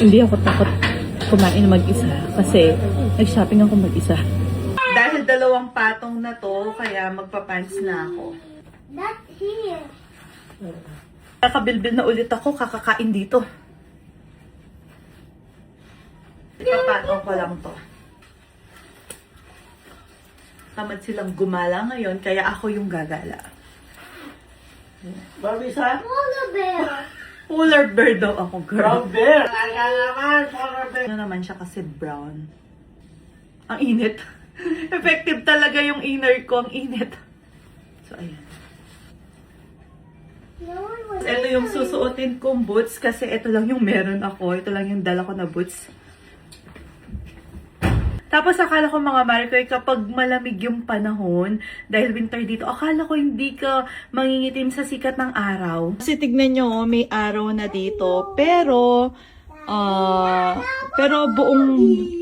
Hindi ako takot kumain mag-isa kasi nag-shopping ako mag-isa. Dahil dalawang patong na to, kaya magpapants na ako. That's here. Kakabilbil na ulit ako, kakakain dito. Ipapatong ko lang to. Tamad silang gumala ngayon, kaya ako yung gagala. Barbie sa? Polar bear. Polar bear daw ako, girl. Brown bear! Aga naman, polar bear! Ano naman siya kasi brown. Ang init. Effective talaga yung inner ko, ang init. So, ayan. No one was Ito yung susuotin kong boots kasi ito lang yung meron ako. Ito lang yung dala ko na boots. Tapos akala ko mga Marikoy, kapag malamig yung panahon, dahil winter dito, akala ko hindi ka mangingitim sa sikat ng araw. Kasi tignan nyo, may araw na dito. Pero buong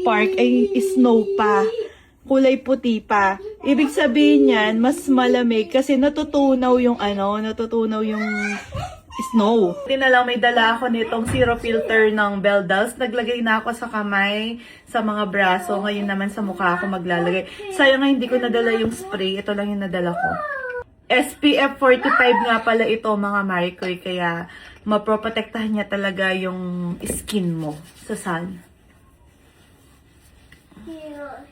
park ay snow pa. Kulay puti pa. Ibig sabihin yan, mas malamig kasi natutunaw yung snow. Hindi na lang may dala ako nitong zero filter ng Beldals. Naglagay na ako sa kamay, sa mga braso. Ngayon naman sa mukha ako maglalagay. Sayang nga hindi ko nadala yung spray. Ito lang yung nadala ko. SPF 45 nga pala ito mga Marikoy. Kaya maproprotektahan niya talaga yung skin mo sa sun. here.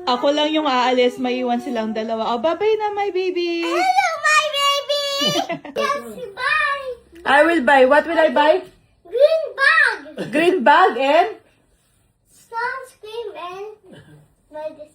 Ako lang yung aalis. Maiwan silang dalawa. Oh, bye-bye na my baby! Hello, my baby. Yes, bye. I will buy. What will I buy? Green bag. Green bag and Sunscreen and my this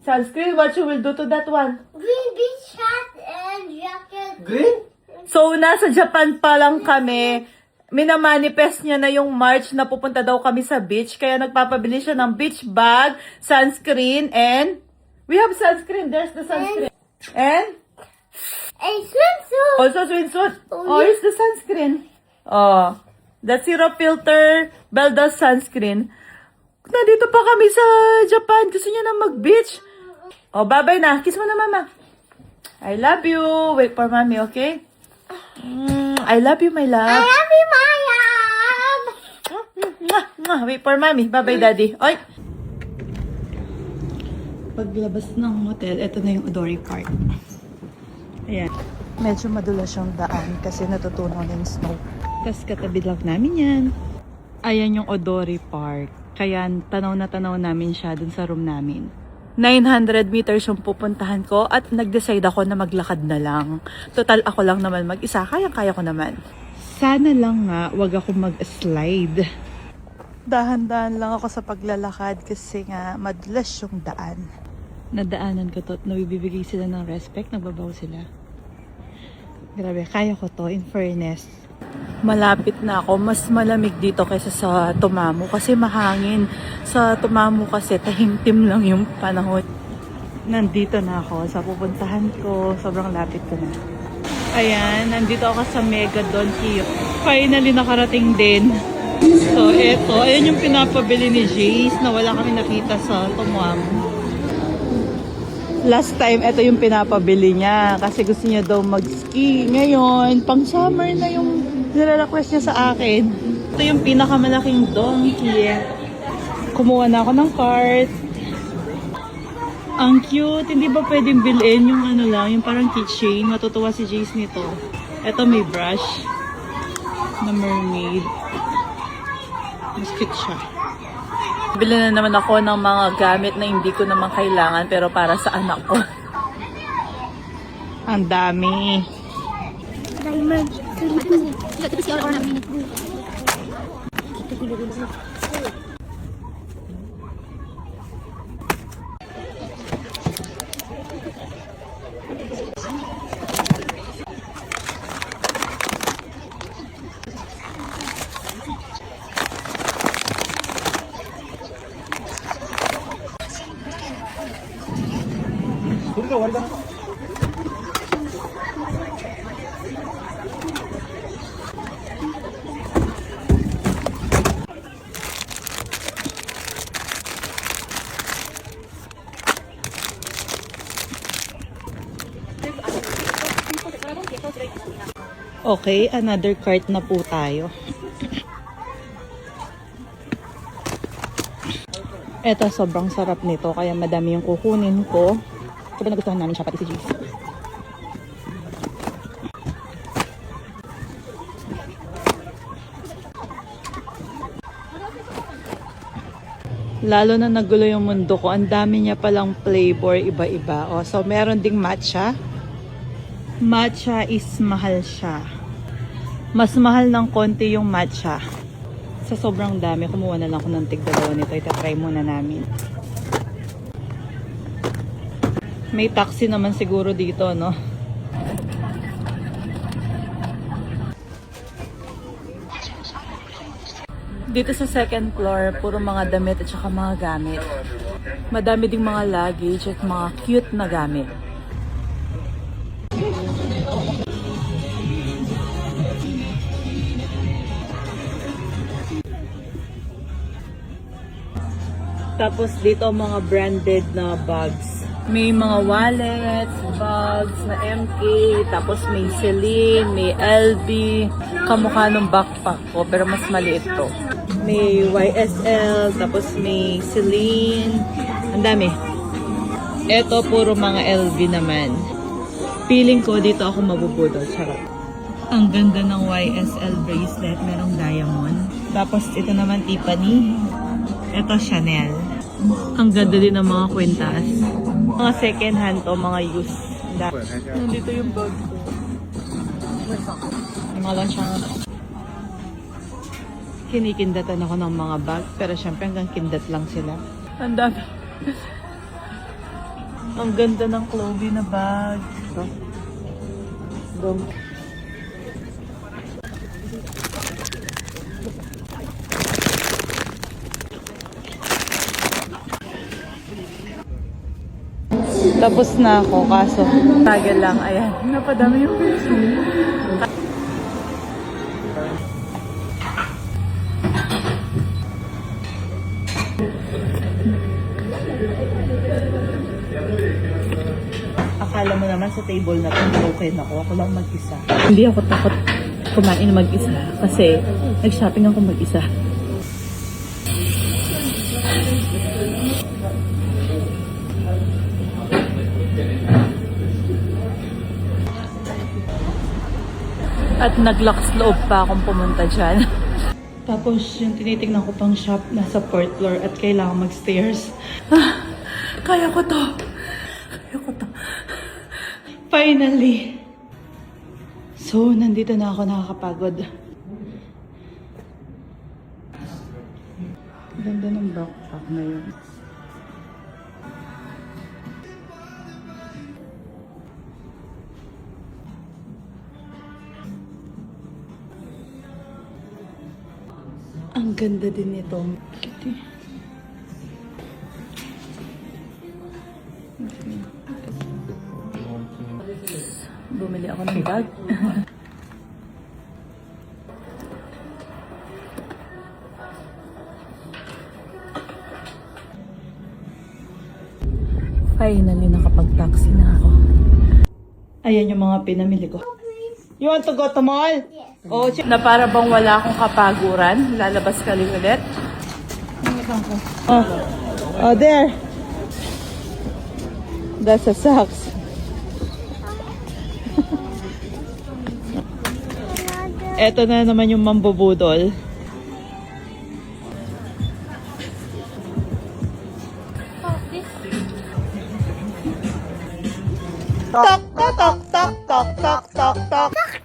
sunscreen. What you will do to that one? green beach hat and jacket. Green? So, nasa Japan pa lang kami. Minamanifest niya na yung March na pupunta daw kami sa beach. Kaya nagpapabili siya ng beach bag, sunscreen, and we have sunscreen. There's the sunscreen. And A swimsuit. also swimsuit. Oh, Oh, here's the sunscreen. Oh, the zero filter Beldas sunscreen. Nandito pa kami sa Japan. Gusto niya na mag-beach. Oh, bye-bye na. Kiss mo na, mama. I love you. Wait for mommy, okay? I love you, my I love. love you, Maya. Wait for mommy. Bye-bye, daddy. Oy! Paglabas ng hotel, ito na yung Odori Park. Ayan. Medyo madulas yung daan kasi natutunaw na yung snow. Tapos katabi lang namin yan. Ayan yung Odori Park. Kaya tanaw na tanaw namin siya dun sa room namin. 900 meters yung pupuntahan ko at nag-decide ako na maglakad na lang. Total ako lang naman mag-isa. Kaya ko naman. Sana lang nga wag ako mag-slide. Dahan-dahan lang ako sa paglalakad kasi nga madulas yung daan. Nadaanan ko to at nabibigay sila ng respect. Nagbabaw sila. Grabe, kaya ko to in fairness. Malapit na ako. Mas malamig dito kaysa sa Tomamu kasi mahangin. Sa Tomamu kasi tahimtim lang yung panahon. Nandito na ako sa pupuntahan ko. Sobrang lapit ko na. Ayan, nandito ako sa Mega Don Quijote. Finally nakarating din. So eto, ayan yung pinapabili ni Jace na wala kami nakita sa Tomamu. Last time, ito yung pinapabili niya kasi gusto niya daw mag-ski. Ngayon, pang summer na yung nire-request niya sa akin. Ito yung pinakamalaking donkey. Kumuha na ako ng cart. Ang cute. Hindi ba pwedeng bilhin yung ano lang, yung parang keychain? Matutuwa si Jace nito. Ito may brush na mermaid. Mas cute siya. Bili na naman ako ng mga gamit na hindi ko naman kailangan pero para sa anak ko. Ang dami. Diamond. 우리가 원래 Okay, another cart na po tayo. Eto, sobrang sarap nito. Kaya madami yung kukunin ko. Sobrang nagustuhan namin siya, pati si Jeez. Lalo na nagulo yung mundo ko. Ang dami niya palang flavor, iba-iba. O, so, meron ding matcha. Matcha is mahal siya. Mas mahal ng konti yung matcha. Sa sobrang dami, kumuha na lang ako ng tig-dalawa nito. Itatry muna namin. May taxi naman siguro dito, no? Dito sa second floor, puro mga damit at saka mga gamit. Madami ding mga luggage at mga cute na gamit. Tapos dito mga branded na bags. May mga wallets, bags na MK, tapos may Celine, may LV. Kamukha ng backpack ko, pero mas maliit to. May YSL, tapos may Celine. Ang dami. Ito, puro mga LV naman. Feeling ko dito ako mabubudol. Charot. Ang ganda ng YSL bracelet. Merong diamond. Tapos ito naman Tiffany. Ito Chanel. Ang ganda din ng mga kwentas. Mga second hand to, mga used. Nandito yung bag ko. Yung mga lang siyang kinikindatan ako ng mga bag. Pero syempre hanggang kindat lang sila. Ang dami. Ang ganda ng Chloe na bag. Ito. Gum. Tapos na ako, kaso tagal lang. Ayan, napadami yung piso. Akala mo naman sa table na ito, broken ako. Ako lang mag-isa. Hindi ako takot kumain mag-isa kasi nag-shopping ako mag-isa. At naglakas loob pa akong pumunta dyan. Tapos yung tinitignan ko pang shop nasa 4th floor at kailangan mag-stairs. Kaya ko to. Kaya ko to. Finally. So, nandito na ako, nakakapagod. Ganda ng backpack na yun. Ang ganda din nito. Okay. Bumili ako ng bag. Finally, nakapag-taxi na ako. Ayan yung mga pinamili ko. You want to go to mall? Yes. Oh, na para bang wala akong kapaguran. Lalabas ka rin ulit. Oh, there. That's a socks. Eto na naman yung mambubudol. Tok, tok, tok, tok, tok, tok, tok, tok.